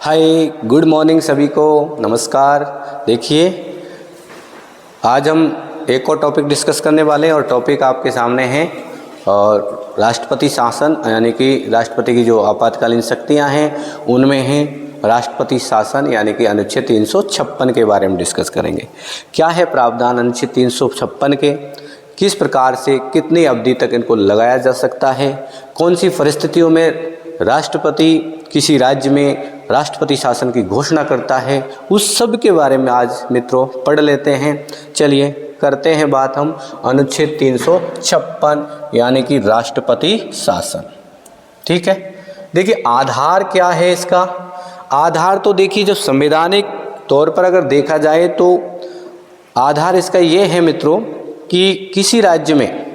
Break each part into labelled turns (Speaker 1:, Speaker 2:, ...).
Speaker 1: हाय, good morning सभी को, नमस्कार। देखिए, आज हम एक और टॉपिक डिस्कस करने वाले हैं और टॉपिक आपके सामने है और राष्ट्रपति शासन, यानी कि राष्ट्रपति की जो आपातकालीन शक्तियां हैं उनमें हैं राष्ट्रपति शासन, यानी कि अनुच्छेद 356 के बारे में डिस्कस करेंगे। क्या है प्रावधान अनुच्छेद 356 के, किस प्रकार से कितनी अवधि तक इनको लगाया जा सकता है, कौन सी परिस्थितियों में राष्ट्रपति किसी राज्य में राष्ट्रपति शासन की घोषणा करता है, उस सब के बारे में आज मित्रों पढ़ लेते हैं। चलिए करते हैं बात हम अनुच्छेद 356 यानी कि राष्ट्रपति शासन। ठीक है, देखिए आधार क्या है इसका। आधार तो देखिए, जब संवैधानिक तौर पर अगर देखा जाए तो आधार इसका ये है मित्रों कि किसी राज्य में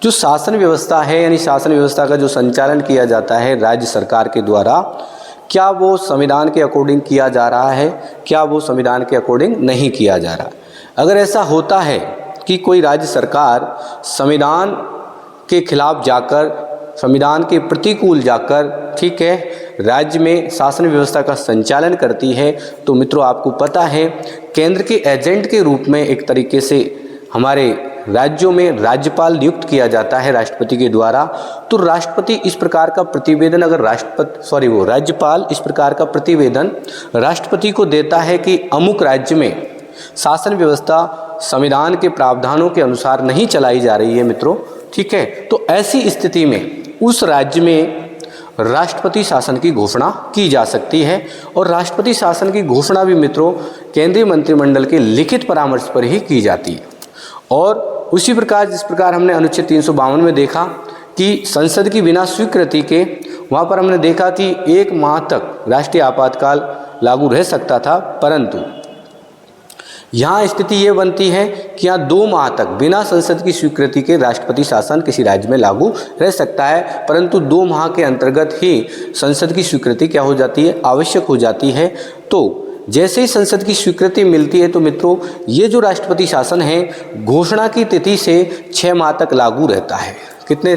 Speaker 1: जो शासन व्यवस्था है, यानी शासन व्यवस्था का जो संचालन किया जाता है राज्य सरकार के द्वारा, क्या वो संविधान के अकॉर्डिंग किया जा रहा है, क्या वो संविधान के अकॉर्डिंग नहीं किया जा रहा। अगर ऐसा होता है कि कोई राज्य सरकार संविधान के खिलाफ जाकर, संविधान के प्रतिकूल जाकर, ठीक है, राज्य में शासन व्यवस्था का संचालन करती है, तो मित्रों आपको पता है केंद्र के एजेंट के रूप में एक तरीके से हमारे राज्यों में राज्यपाल नियुक्त किया जाता है राष्ट्रपति के द्वारा। तो राष्ट्रपति इस प्रकार का प्रतिवेदन अगर राज्यपाल इस प्रकार का प्रतिवेदन राष्ट्रपति को देता है कि अमुक राज्य में शासन व्यवस्था संविधान के प्रावधानों के अनुसार नहीं चलाई जा रही है मित्रों, ठीक है, तो ऐसी स्थिति में उस राज्य में राष्ट्रपति शासन की घोषणा की जा सकती है। और राष्ट्रपति शासन की घोषणा भी मित्रों केंद्रीय मंत्रिमंडल के लिखित परामर्श पर ही की जाती है। और उसी प्रकार जिस प्रकार हमने अनुच्छेद 352 में देखा कि संसद की बिना स्वीकृति के, वहाँ पर हमने देखा कि 1 माह तक राष्ट्रीय आपातकाल लागू रह सकता था, परंतु यहाँ स्थिति ये बनती है कि यहाँ 2 माह तक बिना संसद की स्वीकृति के राष्ट्रपति शासन किसी राज्य में लागू रह सकता है, परंतु 2 माह के अंतर्गत ही संसद की स्वीकृति क्या हो जाती है, आवश्यक हो जाती है। तो जैसे ही संसद की स्वीकृति मिलती है तो मित्रों ये जो राष्ट्रपति शासन है घोषणा की तिथि से 6 माह तक लागू रहता है। कितने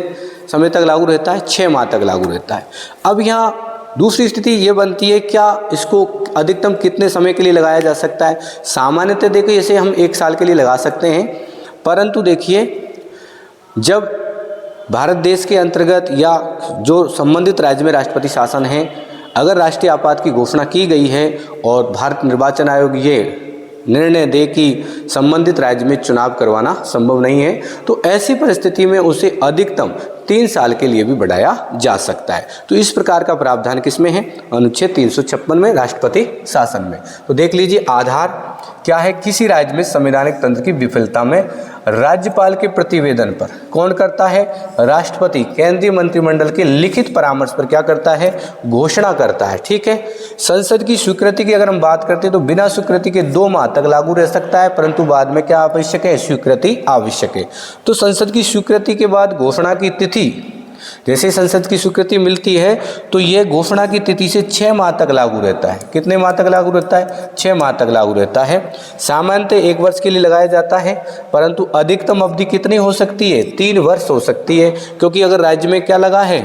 Speaker 1: समय तक लागू रहता है? 6 माह तक लागू रहता है। अब यहाँ दूसरी स्थिति ये बनती है, क्या इसको अधिकतम कितने समय के लिए लगाया जा सकता है? सामान्यतः देखिए इसे हम 1 साल के लिए लगा सकते हैं, परंतु देखिए जब भारत देश के अंतर्गत या जो संबंधित राज्य में राष्ट्रपति शासन है, अगर राष्ट्रीय आपात की घोषणा की गई है और भारत निर्वाचन आयोग ये निर्णय दे कि संबंधित राज्य में चुनाव करवाना संभव नहीं है, तो ऐसी परिस्थिति में उसे अधिकतम 3 साल के लिए भी बढ़ाया जा सकता है। तो इस प्रकार का प्रावधान किसमें है? अनुच्छेद 356 में, राष्ट्रपति शासन में। तो देख लीजिए आधार क्या है, किसी राज्य में संवैधानिक तंत्र की विफलता में राज्यपाल के प्रतिवेदन पर कौन करता है? राष्ट्रपति केंद्रीय मंत्रिमंडल के लिखित परामर्श पर क्या करता है? घोषणा करता है। ठीक है, संसद की स्वीकृति की अगर हम बात करते हैं तो बिना स्वीकृति के 2 माह तक लागू रह सकता है, परंतु बाद में क्या आवश्यक है? स्वीकृति आवश्यक है। तो संसद की स्वीकृति के बाद घोषणा की तिथि, जैसे संसद की स्वीकृति मिलती है तो यह घोषणा की तिथि से 6 माह तक लागू रहता है। कितने माह तक लागू रहता है? 6 माह तक लागू रहता है। सामान्यतः 1 वर्ष के लिए लगाया जाता है, परंतु अधिकतम अवधि कितनी हो सकती है? 3 वर्ष हो सकती है, क्योंकि अगर राज्य में क्या लगा है,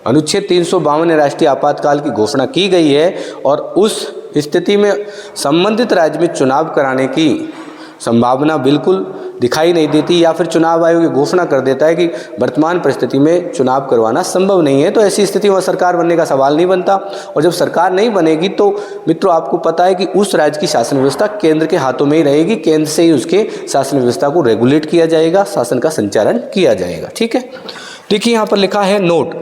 Speaker 1: अनुच्छेद 352 में राष्ट्रीय आपातकाल की घोषणा की गई है और उस स्थिति में संबंधित राज्य में चुनाव कराने की संभावना बिल्कुल दिखाई नहीं देती, या फिर चुनाव आयोग ये घोषणा कर देता है कि वर्तमान परिस्थिति में चुनाव करवाना संभव नहीं है, तो ऐसी स्थिति में सरकार बनने का सवाल नहीं बनता। और जब सरकार नहीं बनेगी तो मित्रों आपको पता है कि उस राज्य की शासन व्यवस्था केंद्र के हाथों में ही रहेगी, केंद्र से ही उसके शासन व्यवस्था को रेगुलेट किया जाएगा, शासन का संचालन किया जाएगा। ठीक है, देखिए यहाँ पर लिखा है नोट,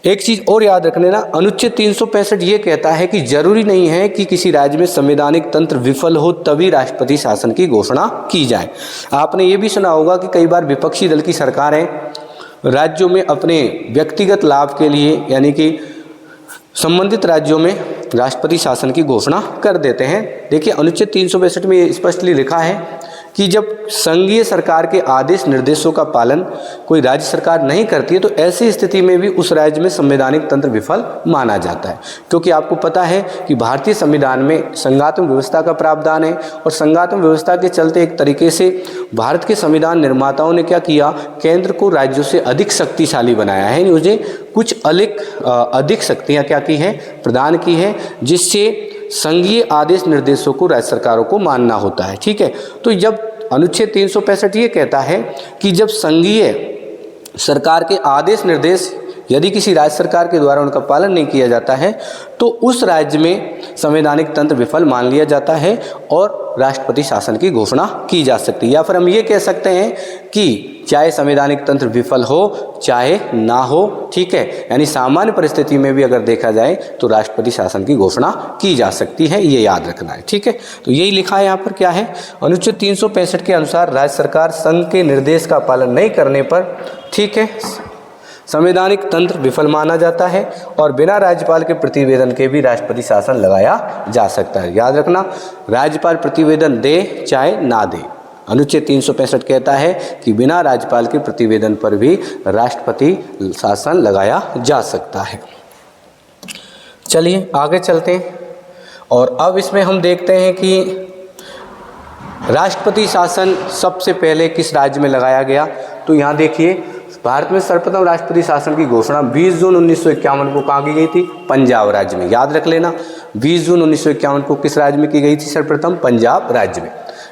Speaker 1: एक चीज़ और याद रखने ना, अनुच्छेद 365 ये कहता है कि जरूरी नहीं है कि किसी राज्य में संवैधानिक तंत्र विफल हो तभी राष्ट्रपति शासन की घोषणा की जाए। आपने ये भी सुना होगा कि कई बार विपक्षी दल की सरकारें राज्यों में अपने व्यक्तिगत लाभ के लिए, यानी कि संबंधित राज्यों में राष्ट्रपति शासन की घोषणा कर देते हैं। देखिए अनुच्छेद 365 में ये स्पष्टली लिखा है कि जब संघीय सरकार के आदेश निर्देशों का पालन कोई राज्य सरकार नहीं करती है तो ऐसी स्थिति में भी उस राज्य में संवैधानिक तंत्र विफल माना जाता है। क्योंकि आपको पता है कि भारतीय संविधान में संघात्मक व्यवस्था का प्रावधान है और संघात्मक व्यवस्था के चलते एक तरीके से भारत के संविधान निर्माताओं ने क्या किया, केंद्र को राज्यों से अधिक शक्तिशाली बनाया है, मुझे कुछ अधिक शक्तियाँ क्या की हैं, प्रदान की हैं, जिससे संघीय आदेश निर्देशों को राज्य सरकारों को मानना होता है। ठीक है, तो जब अनुच्छेद 365 ये कहता है कि जब संघीय सरकार के आदेश निर्देश यदि किसी राज्य सरकार के द्वारा उनका पालन नहीं किया जाता है तो उस राज्य में संवैधानिक तंत्र विफल मान लिया जाता है और राष्ट्रपति शासन की घोषणा की जा सकती है। या फिर हम ये कह सकते हैं कि चाहे संवैधानिक तंत्र विफल हो चाहे ना हो, ठीक है, यानी सामान्य परिस्थिति में भी अगर देखा जाए तो राष्ट्रपति शासन की घोषणा की जा सकती है, ये याद रखना है। ठीक है, तो यही लिखा है यहाँ पर क्या है, अनुच्छेद 365 के अनुसार राज्य सरकार संघ के निर्देश का पालन नहीं करने पर, ठीक है, संवैधानिक तंत्र विफल माना जाता है और बिना राज्यपाल के प्रतिवेदन के भी राष्ट्रपति शासन लगाया जा सकता है। याद रखना, राज्यपाल प्रतिवेदन दे चाहे ना दे, अनुच्छेद 365 कहता है कि बिना राज्यपाल के प्रतिवेदन पर भी राष्ट्रपति शासन लगाया जा सकता है। चलिए आगे चलते हैं और अब इसमें हम देखते हैं कि राष्ट्रपति शासन सबसे पहले किस राज्य में लगाया गया। तो यहाँ देखिए, भारत में सर्वप्रथम राष्ट्रपति शासन की घोषणा 20 जून 1951 को कहाँ की गई थी, पंजाब राज्य में। याद रख लेना, 20 जून 1951 को किस राज्य में की गई थी, सर्वप्रथम पंजाब राज्य में।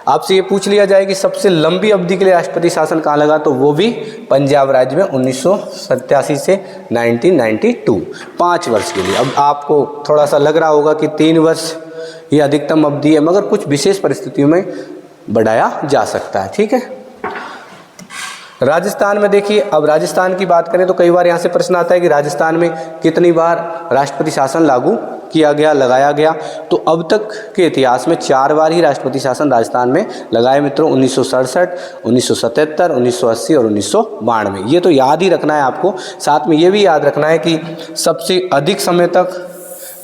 Speaker 1: आपसे ये पूछ लिया जाए कि सबसे लंबी अवधि के लिए राष्ट्रपति शासन कहाँ लगा, तो वो भी पंजाब राज्य में 1987 से 1992, 5 वर्ष के लिए। अब आपको थोड़ा सा लग रहा होगा कि 3 वर्ष ये अधिकतम अवधि है, मगर कुछ विशेष परिस्थितियों में बढ़ाया जा सकता है। ठीक है, राजस्थान में देखिए, अब राजस्थान की बात करें तो कई बार यहाँ से प्रश्न आता है कि राजस्थान में कितनी बार राष्ट्रपति शासन लागू किया गया, लगाया गया। तो अब तक के इतिहास में 4 बार ही राष्ट्रपति शासन राजस्थान में लगाए मित्रों, 1967, 1977, 1980 और 1992। ये तो याद ही रखना है आपको। साथ में ये भी याद रखना है कि सबसे अधिक समय तक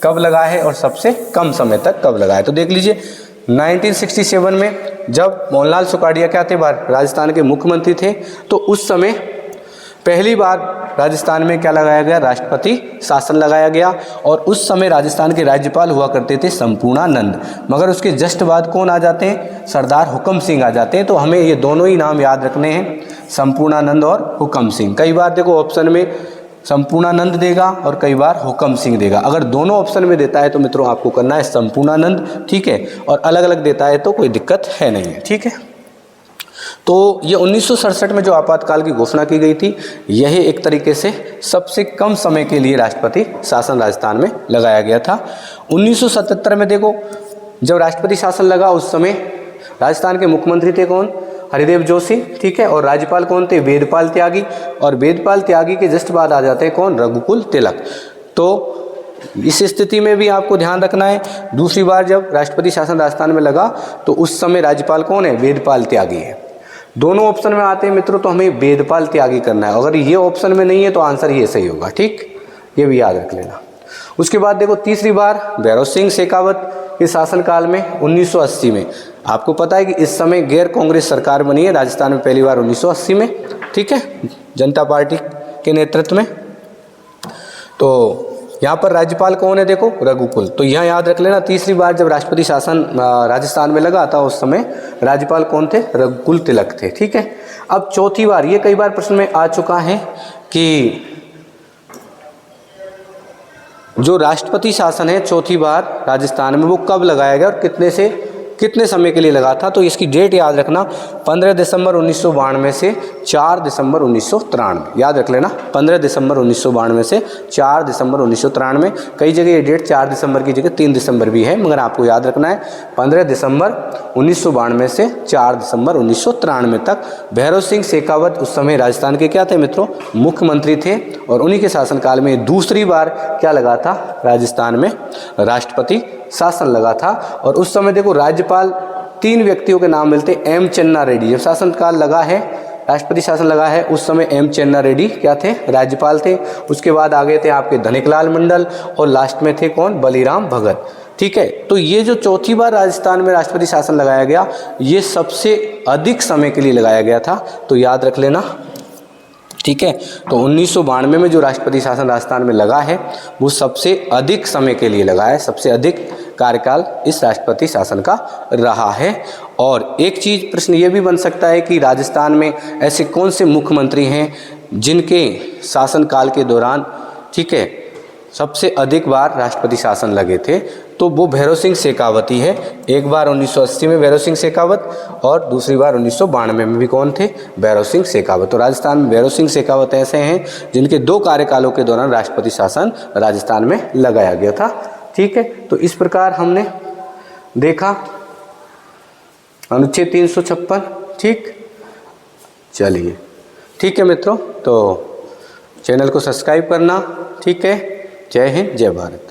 Speaker 1: कब लगा है और सबसे कम समय तक कब लगा है। तो देख लीजिए, 1967 में जब मोहनलाल सुखाड़िया क्या थे, राजस्थान के मुख्यमंत्री थे, तो उस समय पहली बार राजस्थान में क्या लगाया गया, राष्ट्रपति शासन लगाया गया। और उस समय राजस्थान के राज्यपाल हुआ करते थे संपूर्णानंद, मगर उसके जस्ट बाद कौन आ जाते हैं, सरदार हुकम सिंह आ जाते हैं। तो हमें ये दोनों ही नाम याद रखने हैं, संपूर्णानंद और हुकम सिंह। कई बार देखो ऑप्शन में संपूर्णानंद देगा और कई बार हुकम सिंह देगा। अगर दोनों ऑप्शन में देता है तो मित्रों आपको करना है संपूर्णानंद, ठीक है, और अलग अलग देता है तो कोई दिक्कत है नहीं है। ठीक है, तो ये 1967 में जो आपातकाल की घोषणा की गई थी, यही एक तरीके से सबसे कम समय के लिए राष्ट्रपति शासन राजस्थान में लगाया गया था। 1977 में देखो, जब राष्ट्रपति शासन लगा उस समय राजस्थान के मुख्यमंत्री थे कौन, हरिदेव जोशी, ठीक है, और राज्यपाल कौन थे, वेदपाल त्यागी। और वेदपाल त्यागी के जस्ट बाद आ जाते हैं कौन, रघुकुल तिलक। तो इस स्थिति में भी आपको ध्यान रखना है, दूसरी बार जब राष्ट्रपति शासन राजस्थान में लगा तो उस समय राज्यपाल कौन है, वेदपाल त्यागी है। दोनों ऑप्शन में आते हैं मित्रों, तो हमें वेदपाल त्यागी करना है। अगर ये ऑप्शन में नहीं है तो आंसर ये सही होगा। ठीक, ये भी याद रख लेना। उसके बाद देखो, तीसरी बार भैरव सिंह शेखावत के शासनकाल में 1980 में। आपको पता है कि इस समय गैर कांग्रेस सरकार बनी है राजस्थान में पहली बार 1980 में, ठीक है, जनता पार्टी के नेतृत्व में। तो यहाँ पर राज्यपाल कौन है, देखो रघुकुल। तो यहाँ याद रख लेना, तीसरी बार जब राष्ट्रपति शासन राजस्थान में लगा था उस समय राज्यपाल कौन थे, रघुकुल तिलक थे। ठीक है, अब चौथी बार, ये कई बार प्रश्न में आ चुका है कि जो राष्ट्रपति शासन है चौथी बार राजस्थान में वो कब लगाया गया और कितने समय के लिए लगा था। तो इसकी डेट याद रखना, 15 दिसंबर 1992 से 4 दिसंबर 1993। याद रख लेना, 15 दिसंबर 1992 से 4 दिसंबर 1993। कई जगह ये डेट 4 दिसंबर की जगह 3 दिसंबर भी है, मगर आपको याद रखना है 15 दिसंबर 1992 से 4 दिसंबर 1993 तक। भैरव सिंह शेखावत उस समय राजस्थान के क्या थे मित्रों, मुख्यमंत्री थे, और उन्हीं के शासनकाल में दूसरी बार क्या लगा था, राजस्थान में राष्ट्रपति शासन लगा था। और उस समय देखो राज्यपाल 3 व्यक्तियों के नाम मिलते, एम चन्ना रेड्डी। जब शासनकाल लगा है, राष्ट्रपति शासन लगा है, उस समय एम चन्ना रेड्डी क्या थे, राज्यपाल थे। उसके बाद आगे थे आपके धनिकलाल मंडल और लास्ट में थे कौन, बलीराम भगत। ठीक है। तो ये जो चौथी बार राजस्थान में राष्ट्रपति शासन लगाया गया, ये सबसे अधिक समय के लिए लगाया गया था, तो याद रख लेना, ठीक है। तो 1992 में जो राष्ट्रपति शासन राजस्थान में लगा है वो सबसे अधिक समय के लिए लगा है, सबसे अधिक कार्यकाल इस राष्ट्रपति शासन का रहा है। और एक चीज प्रश्न ये भी बन सकता है कि राजस्थान में ऐसे कौन से मुख्यमंत्री हैं जिनके शासनकाल के दौरान, ठीक है, सबसे अधिक बार राष्ट्रपति शासन लगे थे, तो वो भैरव सिंह शेखावत ही है। एक बार 1980 में भैरव सिंह शेखावत और दूसरी बार 1992 में भी कौन थे, भैरव सिंह शेखावत। तो राजस्थान में भैरव सिंह शेखावत ऐसे हैं जिनके 2 कार्यकालों के दौरान राष्ट्रपति शासन राजस्थान में लगाया गया था, ठीक है। तो इस प्रकार हमने देखा अनुच्छेद 356, ठीक। चलिए, ठीक है मित्रों, तो चैनल को सब्सक्राइब करना, ठीक है। जय हिंद, जय भारत।